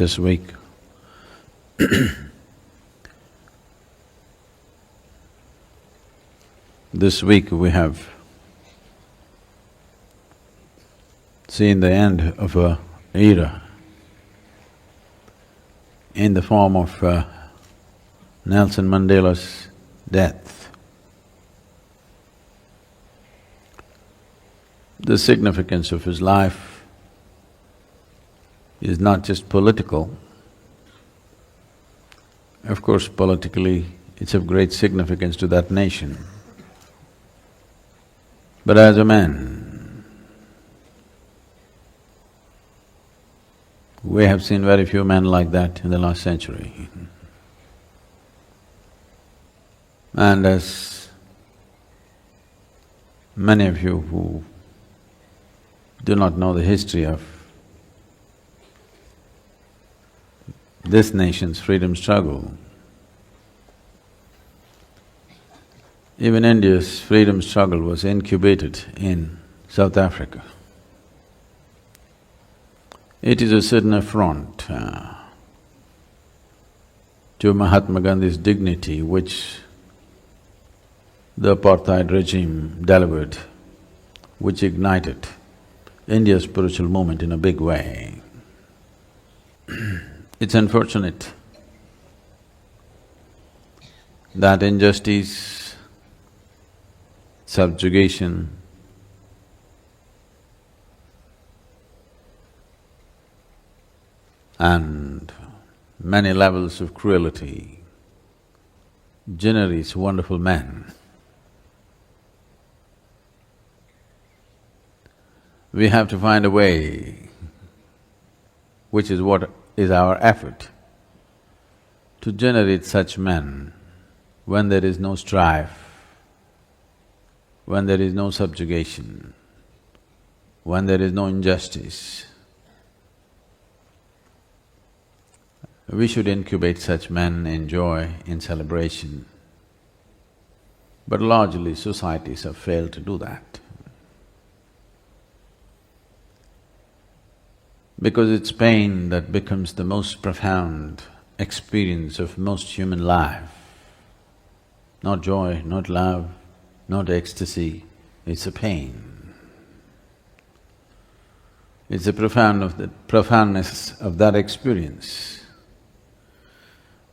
this week. This week we have seen the end of a era in the form of Nelson Mandela's death. The significance of his life is not just political. Of course, politically, it's of great significance to that nation. But as a man, we have seen very few men like that in the last century. And as many of you who do not know the history of this nation's freedom struggle, even India's freedom struggle was incubated in South Africa. It is a certain affront to Mahatma Gandhi's dignity which the apartheid regime delivered, which ignited India's spiritual movement in a big way. It's unfortunate that injustice, subjugation, and many levels of cruelty generates wonderful men. We have to find a way, which is what is our effort, to generate such men when there is no strife, when there is no subjugation, when there is no injustice. We should incubate such men in joy, in celebration. But largely societies have failed to do that. Because it's pain that becomes the most profound experience of most human life. Not joy, not love, not ecstasy, it's a pain. It's the profoundness of that experience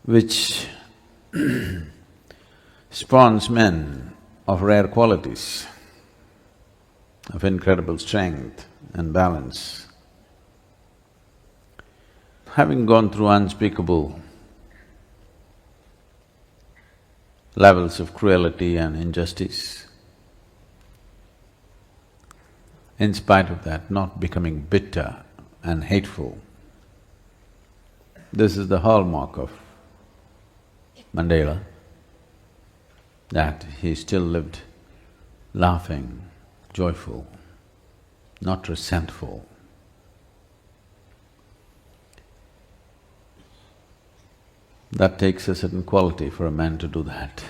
which spawns men of rare qualities, of incredible strength and balance. Having gone through unspeakable levels of cruelty and injustice, in spite of that, not becoming bitter and hateful. This is the hallmark of Mandela, that he still lived laughing, joyful, not resentful. That takes a certain quality for a man to do that.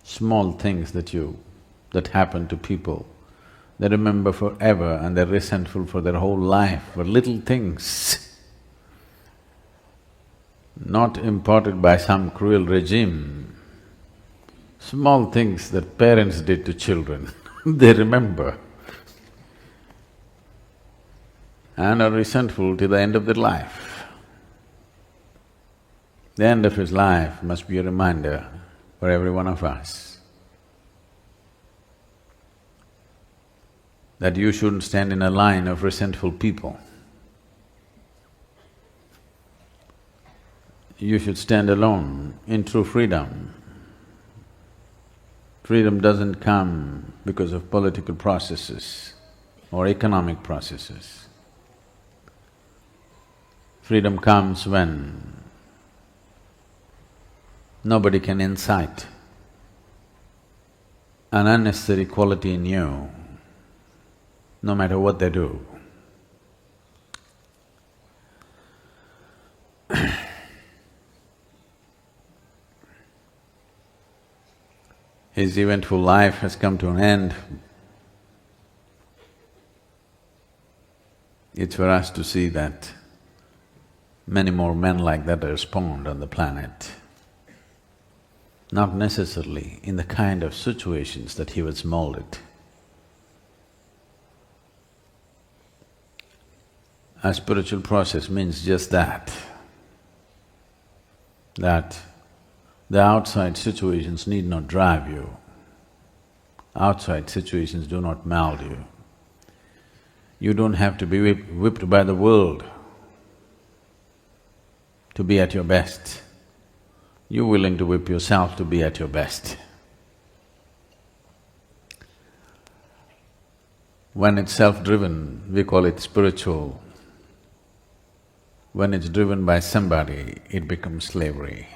Small things that happen to people, they remember forever and they're resentful for their whole life, for little things, not imparted by some cruel regime. Small things that parents did to children, they remember and are resentful till the end of their life. The end of his life must be a reminder for every one of us that you shouldn't stand in a line of resentful people. You should stand alone in true freedom. Freedom doesn't come because of political processes or economic processes. Freedom comes when nobody can incite an unnecessary quality in you, no matter what they do. His eventful life has come to an end. It's for us to see that many more men like that are spawned on the planet. Not necessarily in the kind of situations that he was molded. A spiritual process means just that the outside situations need not drive you. Outside situations do not mold you. You don't have to be whipped by the world to be at your best. You're willing to whip yourself to be at your best. When it's self-driven, we call it spiritual. When it's driven by somebody, it becomes slavery.